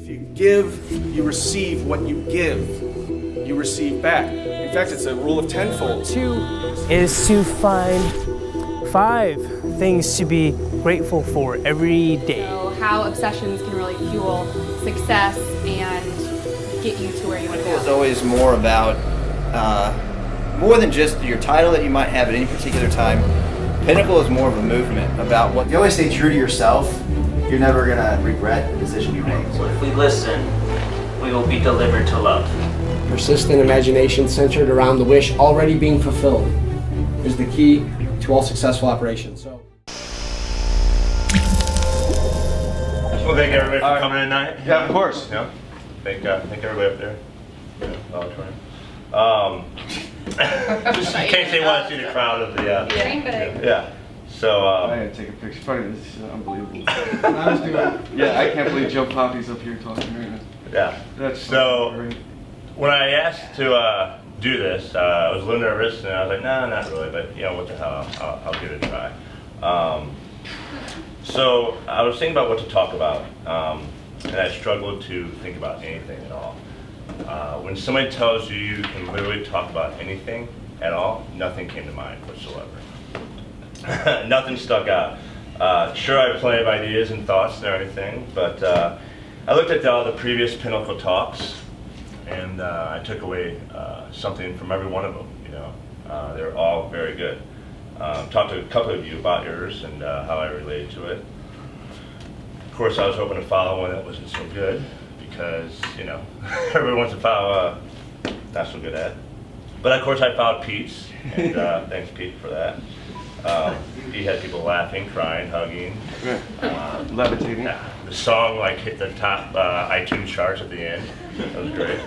If you give, you receive. What you give, you receive back. In fact, it's a rule of tenfold. 2 is to find 5 things to be grateful for every day. So how obsessions can really fuel success and get you to where you want to go. It's always more about, more than just your title that you might have at any particular time. Pinnacle is more of a movement about what. If you always stay true to yourself, you're never gonna regret the decision you make. So if we listen, we will be delivered to love. Persistent imagination centered around the wish already being fulfilled is the key to all successful operations. So. Well, thank everybody for coming tonight. Yeah, of course. Yeah. Thank everybody up there. Yeah, auditorium. Just in case they want to see the crowd of the. Yeah. So. I gotta take a picture. Funny, this is unbelievable. I was doing. Yeah, I can't believe Joe Poppy's up here talking right now. Yeah. That's so. Great. When I asked to do this, I was a little nervous, and I was like, "No, not really." But you know, what the hell? I'll give it a try. So I was thinking about what to talk about, and I struggled to think about anything at all. When somebody tells you you can literally talk about anything at all, nothing came to mind whatsoever. Nothing stuck out. Sure, I have plenty of ideas and thoughts and everything, but I looked at all the previous Pinnacle talks, and I took away something from every one of them. You know, they're all very good. Talked to a couple of you about yours and how I related to it. Of course, I was hoping to follow one that wasn't so good, because you know everyone wants to follow not so good at. But of course, I followed Pete's, and thanks Pete for that. He had people laughing, crying, hugging, Levitating. The song like hit the top iTunes charts at the end. That was great.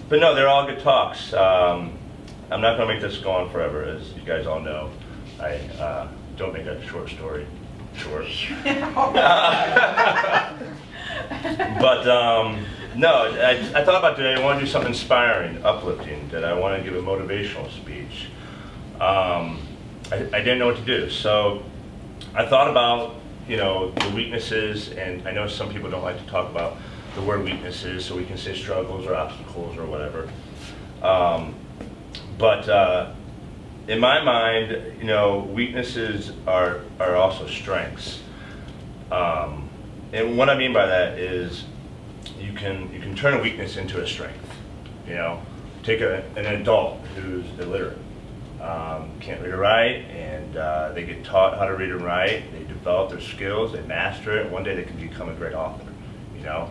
But no, they're all good talks. I'm not going to make this go on forever, as you guys all know. I don't make a short story short. But no, I thought about today, I want to do something inspiring, uplifting, that I want to give a motivational speech. I didn't know what to do, so I thought about, you know, the weaknesses, and I know some people don't like to talk about the word weaknesses, so we can say struggles or obstacles or whatever. But in my mind, you know, weaknesses are also strengths. And what I mean by that is you can turn a weakness into a strength. You know, take an adult who's illiterate, can't read or write, and they get taught how to read and write. They develop their skills, they master it, and one day they can become a great author. You know,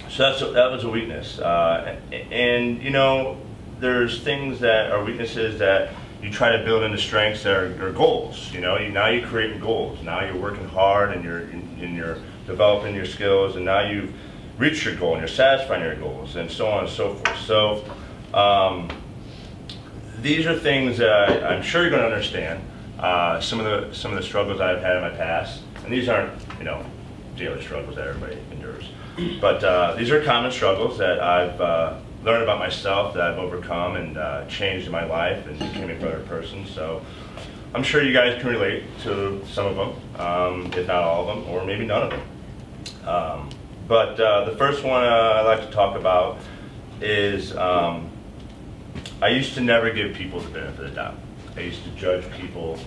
so that was a weakness. And you know, there's things that are weaknesses that you try to build into strengths that are goals. You know, now you're creating goals. Now you're working hard, and you're developing your skills, and now you've reached your goal and you're satisfying your goals, and so on and so forth. So these are things that I'm sure you're going to understand. Some of the struggles I've had in my past, and these aren't, you know, daily struggles that everybody endures, but these are common struggles that I've learned about myself, that I've overcome and changed in my life and became a better person. So I'm sure you guys can relate to some of them, if not all of them, or maybe none of them. But the first one I'd like to talk about is I used to never give people the benefit of the doubt. I used to judge people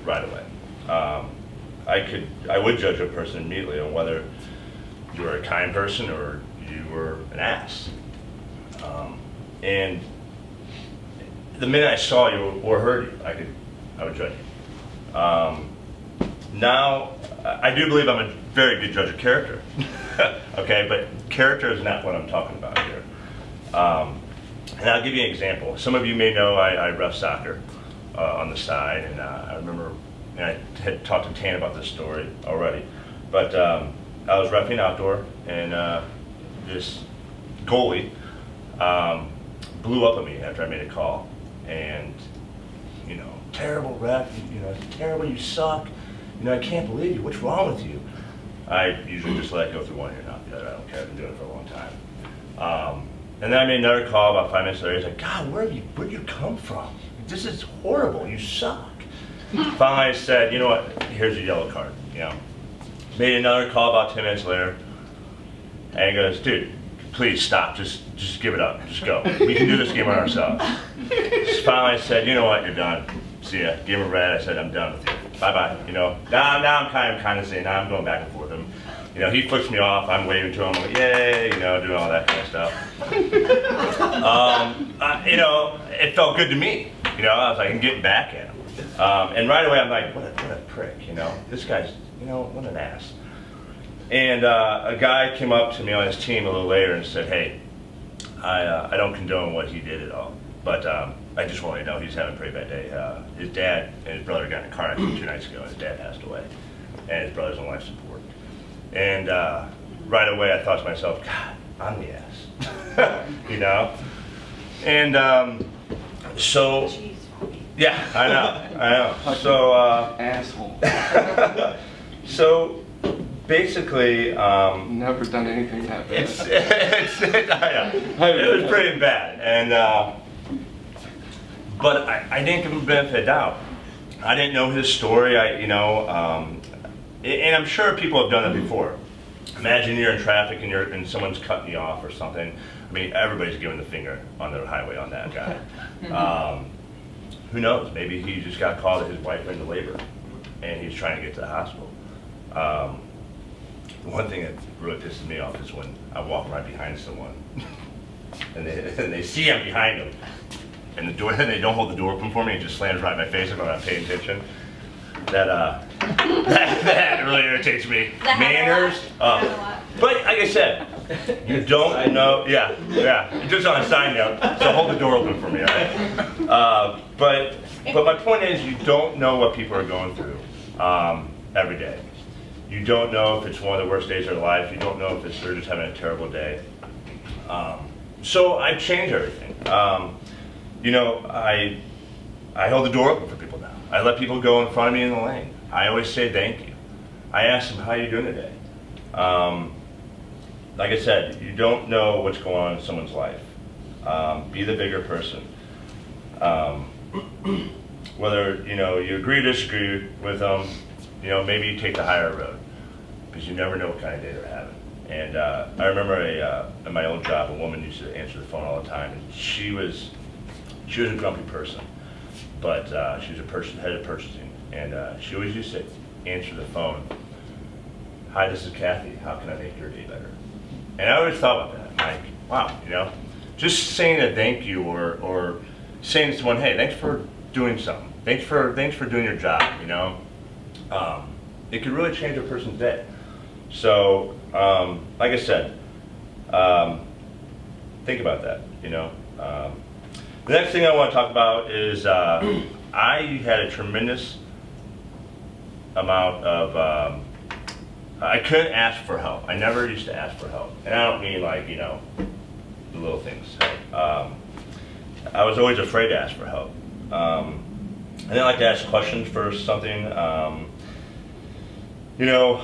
right away. I would judge a person immediately on whether you were a kind person or you were an ass. And the minute I saw you or heard you, I would judge you. Now, I do believe I'm a very good judge of character. Okay, but character is not what I'm talking about here. And I'll give you an example. Some of you may know I ref soccer on the side, and I remember, and I had talked to Tan about this story already, but I was reffing outdoor, and this goalie blew up at me after I made a call, and, you know, terrible ref, you know, terrible, you suck, you know, I can't believe you, what's wrong with you? I usually just let it go through one ear, not the other. I don't care, I've been doing it for a long time. And then I made another call about 5 minutes later. He's like, God, where'd you come from? This is horrible, you suck. Finally, I said, you know what? Here's your yellow card. You know, made another call about 10 minutes later, and he goes, dude, please stop. Just give it up. Just go. We can do this game on ourselves. So finally, I said, you know what? You're done. See ya. Gave him a red. I said, I'm done with you. Bye bye. You know. Now I'm kind of saying, now I'm going back and forth with him. You know, he flips me off. I'm waving to him. I'm like, yay. You know, doing all that kind of stuff. You know, it felt good to me. You know, I was like, I'm getting back at him. And right away, I'm like, what a prick. You know, this guy's, you know, what an ass. And a guy came up to me on his team a little later and said, hey, I don't condone what he did at all, but I just want you to know he's having a pretty bad day. His dad and his brother got in a car accident 2 nights ago, and his dad passed away, and his brother's on life support. And right away, I thought to myself, God, I'm the ass, you know? And so, yeah, I know. So, Asshole. so basically, Never done anything that bad. it was pretty bad, and but I didn't give him the benefit of doubt. I didn't know his story. And I'm sure people have done it before. Imagine you're in traffic and someone's cutting you off or something. I mean, everybody's giving the finger on the highway on that guy. Who knows? Maybe he just got called that his wife went into labor, and he's trying to get to the hospital. One thing that really pisses me off is when I walk right behind someone, and they see I'm behind them, and they don't hold the door open for me. It just slams right in my face if I'm not paying attention. That really irritates me. Manners. But like I said, you don't know. Yeah. Just on a side note, so hold the door open for me, all right? But my point is, you don't know what people are going through every day. You don't know if it's one of the worst days of their life. You don't know if they're just having a terrible day. So I've changed everything. You know, I hold the door open for people now. I let people go in front of me in the lane. I always say thank you. I ask them, how are you doing today? Like I said, you don't know what's going on in someone's life. Be the bigger person. Whether, you know, you agree or disagree with them, you know, maybe you take the higher road, because you never know what kind of day they're having. And I remember in my old job, a woman used to answer the phone all the time, and she was a grumpy person, but she was head of purchasing, and she always used to answer the phone, hi, this is Kathy, how can I make your day better? And I always thought about that, like, wow, you know, just saying a thank you, or saying to someone, hey, thanks for doing something, thanks for doing your job, you know, it could really change a person's day. So, like I said, think about that, you know. The next thing I want to talk about is I had a tremendous amount of, I couldn't ask for help. I never used to ask for help. And I don't mean like, you know, the little things. I was always afraid to ask for help. I didn't like to ask questions for something. You know,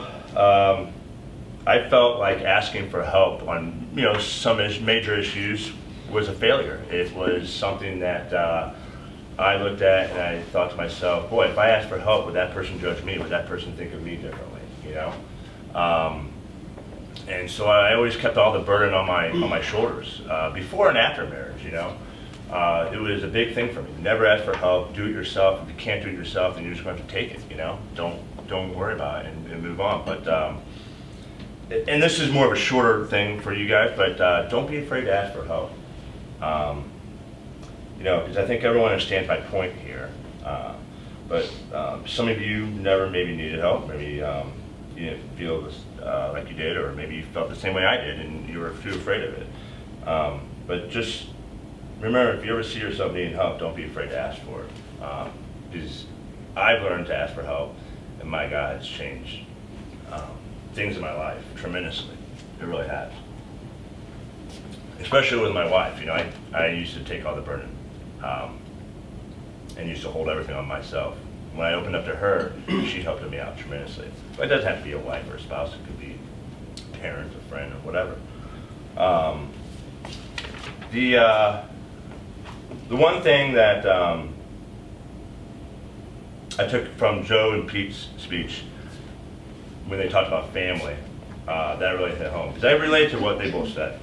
I felt like asking for help on, you know, some major issues was a failure. It was something that I looked at and I thought to myself, boy, if I asked for help, would that person judge me? Would that person think of me differently? You know, and so I always kept all the burden on my shoulders before and after marriage. You know, it was a big thing for me. Never ask for help. Do it yourself. If you can't do it yourself, then you're just going to have to take it. You know, don't worry about it and move on. But and this is more of a shorter thing for you guys, but don't be afraid to ask for help. You know, because I think everyone understands my point here. But some of you never maybe needed help. Maybe you didn't feel this, like you did, or maybe you felt the same way I did and you were too afraid of it. But just remember, if you ever see yourself needing help, don't be afraid to ask for it. Because I've learned to ask for help, and my God, it's changed things in my life tremendously. It really has. Especially with my wife. You know, I used to take all the burden and used to hold everything on myself. When I opened up to her, she helped me out tremendously. But it doesn't have to be a wife or a spouse. It could be a parent, a friend, or whatever. The one thing that I took from Joe and Pete's speech when they talked about family. That really hit home because I relate to what they both said.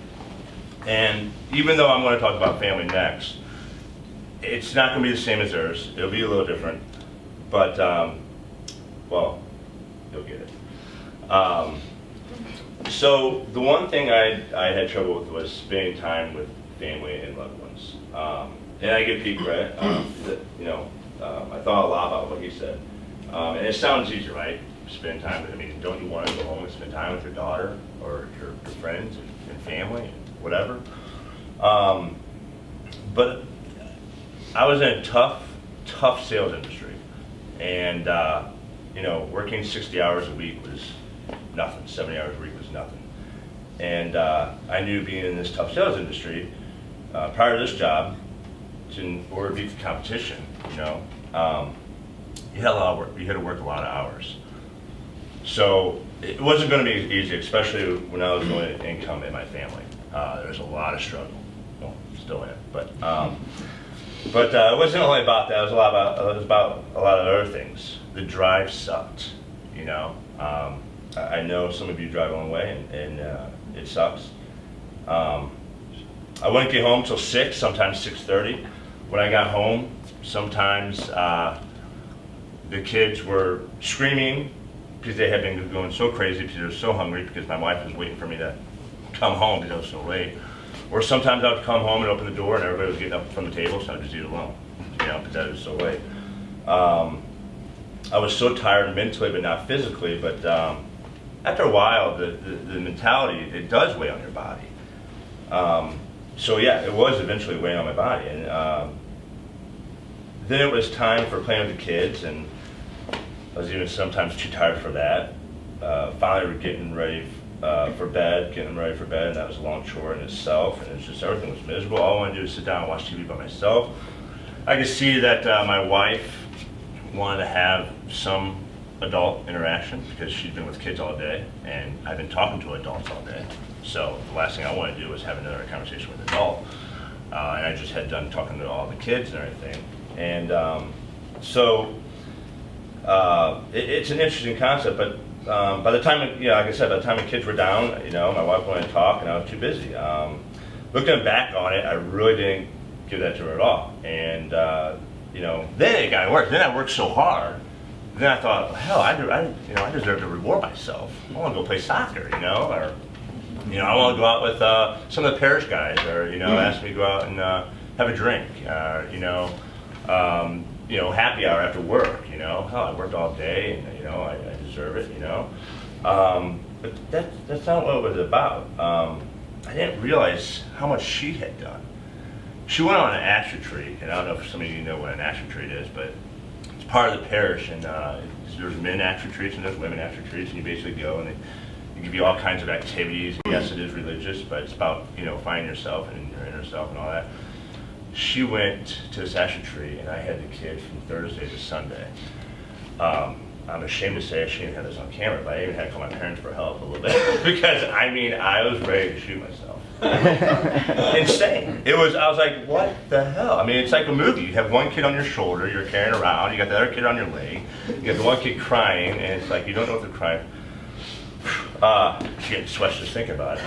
And even though I'm going to talk about family next, it's not going to be the same as theirs. It'll be a little different, but well, you'll get it. So the one thing I had trouble with was spending time with family and loved ones. And I give Pete credit. I thought a lot about what he said. And it sounds easy, right? Spend time with, I mean, don't you want to go home and spend time with your daughter or your friends and family and whatever? But I was in a tough sales industry. And, working 60 hours a week was nothing. 70 hours a week was nothing. And I knew being in this tough sales industry, prior to this job, in order to beat the competition, you had a lot of work. You had to work a lot of hours. So it wasn't going to be easy, especially when I was the only income in my family. There was a lot of struggle. Well, still in it, but it wasn't only about that. It was about a lot of other things. The drive sucked. I know some of you drive a long way, and it sucks. I wouldn't get home till 6, sometimes 6:30. When I got home, sometimes the kids were screaming because they had been going so crazy because they were so hungry because my wife was waiting for me to come home because I was so late. Or sometimes I would come home and open the door and everybody was getting up from the table, so I'd just eat alone, because I was so late. I was so tired mentally, but not physically. But after a while, the mentality, it does weigh on your body. So yeah, it was eventually weighing on my body. And then it was time for playing with the kids, and I was even sometimes too tired for that. Finally, we're getting ready for bed, and that was a long chore in itself, and it's just everything was miserable. All I wanted to do was sit down and watch TV by myself. I could see that my wife wanted to have some adult interaction because she'd been with kids all day, and I've been talking to adults all day. So the last thing I wanted to do was have another conversation with an adult. And I just had done talking to all the kids and everything. And it's an interesting concept, but by the time, like I said, by the time the kids were down, my wife wanted to talk and I was too busy. Looking back on it, I really didn't give that to her at all. And, then it got worse. Then I worked so hard. Then I thought, well, hell, I deserve to reward myself. I want to go play soccer, or I want to go out with some of the parish guys, or ask me to go out and have a drink, happy hour after work. Hell, I worked all day, and I deserve it. But that's not what it was about. I didn't realize how much she had done. She went on an asher tree, and I don't know if some of you know what an asher tree is, but it's part of the parish, and there's men asher trees and there's women asher trees, and you basically go and they give you all kinds of activities. Yes, it is religious, but it's about finding yourself and your inner self and all that. She went to this asher tree, and I had the kid from Thursday to Sunday. I'm ashamed to say I shouldn't have this on camera, but I even had to call my parents for help a little bit because I was ready to shoot myself. Insane. I was like, what the hell? I mean, it's like a movie. You have one kid on your shoulder, you're carrying around, you got the other kid on your leg, you have the one kid crying, and it's like you don't know what they're crying. It's getting sweats just thinking about it.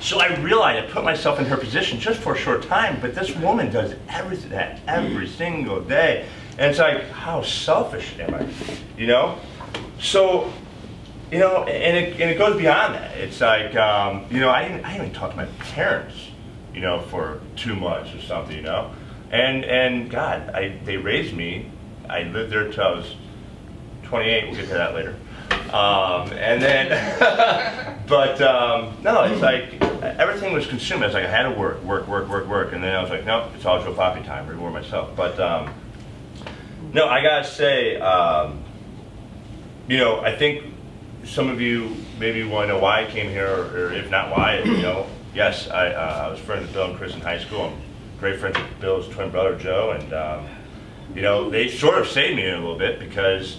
So I realized I put myself in her position just for a short time, but this woman does everything every single day. And it's like, how selfish am I? So, and it goes beyond that. It's like, I didn't even talk to my parents, for 2 months or something, And God, they raised me. I lived there till I was 28. We'll get to that later. And then, no, it's like everything was consumed. It's like I had to work, and then I was like, nope, it's all Joe Foppe time, reward myself. But no, I gotta say, I think some of you maybe want to know why I came here, or if not why, yes, I was friends with Bill and Chris in high school. I'm great friends with Bill's twin brother Joe, and they sort of saved me a little bit because.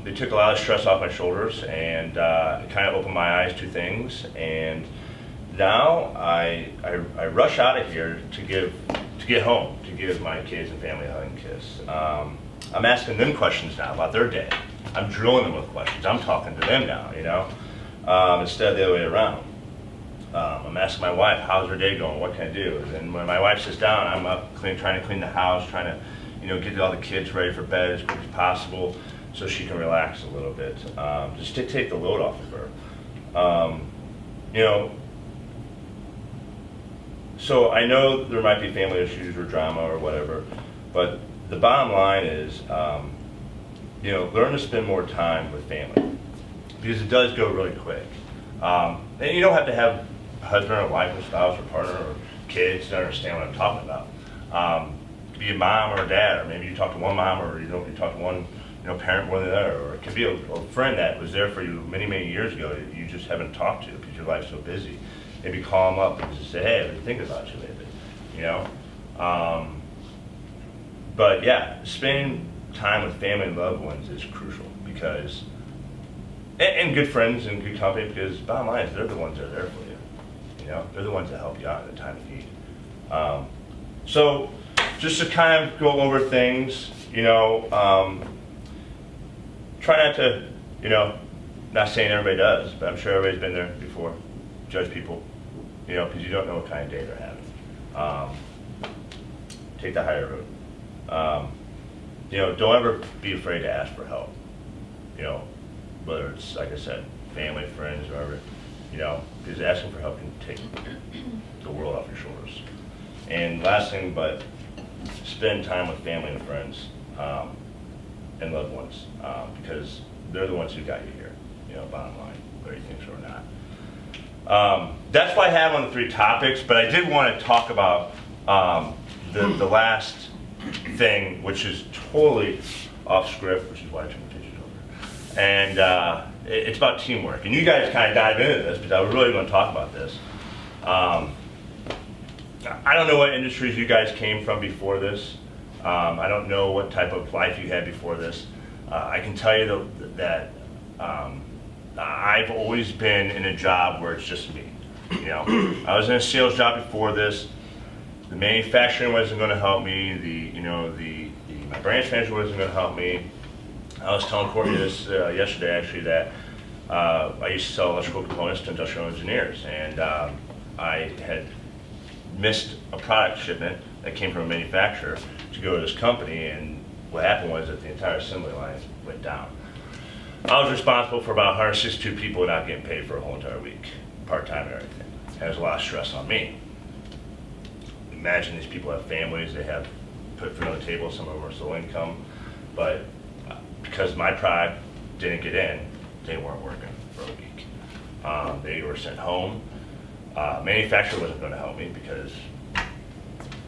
They took a lot of stress off my shoulders, and it kind of opened my eyes to things. And now I rush out of here to to get home, to give my kids and family a hug and kiss. I'm asking them questions now about their day. I'm drilling them with questions. I'm talking to them now, you know, instead of the other way around. I'm asking my wife, how's her day going? What can I do? And then when my wife sits down, I'm up trying to clean the house, trying to, you know, get all the kids ready for bed as quick as possible so she can relax a little bit, just to take the load off of her. You know, so I know there might be family issues or drama or whatever, but the bottom line is, you know, learn to spend more time with family, because it does go really quick. And you don't have to have a husband or wife or spouse or partner or kids to understand what I'm talking about. It could be a mom or a dad, or maybe you talk to one mom, or you talk to one, you know, parent more than the other, or it could be a friend that was there for you many, many years ago that you just haven't talked to because your life's so busy. Maybe call them up and just say, hey, I've been thinking about you lately, you know? But yeah, spending time with family and loved ones is crucial, because, and good friends and good company, because bottom line is they're the ones that are there for you. You know, they're the ones that help you out in the time of need. So just to kind of go over things, you know, try not to, you know, not saying everybody does, but I'm sure everybody's been there before, judge people, you know, because you don't know what kind of day they're having. Take the higher road. You know, don't ever be afraid to ask for help. You know, whether it's, like I said, family, friends, whoever, you know, because asking for help can take the world off your shoulders. And last thing, but spend time with family and friends and loved ones, because they're the ones who got you here, you know, bottom line, whether you think so or not. That's why I have on the 3 topics, but I did want to talk about the last thing, which is totally off script, which is why I turned the pictures over. And it's about teamwork. And you guys kind of dive into this, because I was really going to talk about this. I don't know what industries you guys came from before this. I don't know what type of life you had before this. I can tell you that I've always been in a job where it's just me. You know, I was in a sales job before this. The manufacturing wasn't going to help me. My branch manager wasn't going to help me. I was telling Courtney this yesterday, actually, that I used to sell electrical components to industrial engineers, and I had missed a product shipment that came from a manufacturer to go to this company, and what happened was that the entire assembly line went down. I was responsible for about 162 people not getting paid for a whole entire week, part-time and everything. And there's a lot of stress on me. Imagine these people have families, they have put food on the table, some of them are still income, but because my product didn't get in, they weren't working for a week. They were sent home. Manufacturer wasn't going to help me because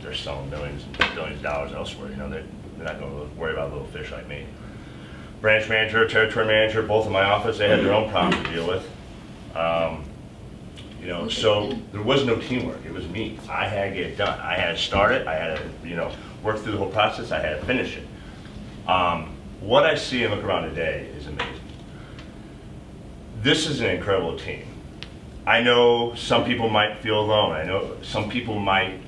they're selling millions and billions of dollars elsewhere. You know, they're not going to worry about little fish like me. Branch manager, territory manager, both in my office, they had their own problems to deal with. You know, so there was no teamwork. It was me. I had to get it done. I had to start it. I had to, you know, work through the whole process. I had to finish it. What I see and look around today is amazing. This is an incredible team. I know some people might feel alone. I know some people might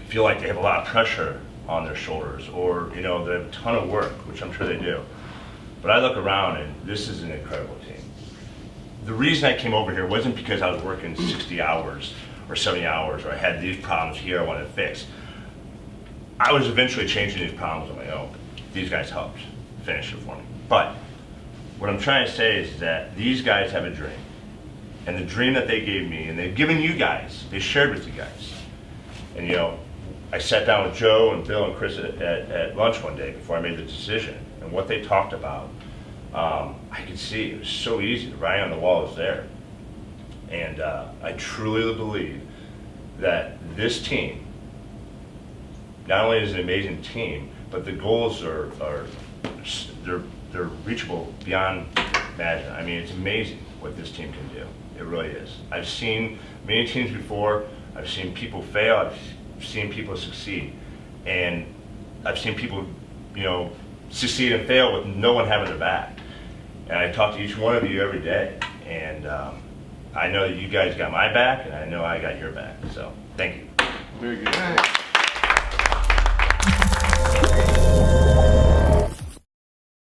feel like they have a lot of pressure on their shoulders, or, you know, they have a ton of work, which I'm sure they do. But I look around and this is an incredible team. The reason I came over here wasn't because I was working 60 hours or 70 hours, or I had these problems here I wanted to fix. I was eventually changing these problems on my own. These guys helped finish it for me. But what I'm trying to say is that these guys have a dream. And the dream that they gave me, and they've given you guys, they shared with you guys. And, you know, I sat down with Joe and Bill and Chris at lunch one day before I made the decision. And what they talked about, I could see it was so easy. The writing on the wall is there. And I truly believe that this team, not only is it an amazing team, but the goals are they're reachable beyond imagine. I mean, it's amazing what this team can do. It really is. I've seen many teams before. I've seen people fail. I've seen people succeed, and I've seen people, you know, succeed and fail with no one having their back. And I talk to each one of you every day, and I know that you guys got my back, and I know I got your back. So, thank you. Very good.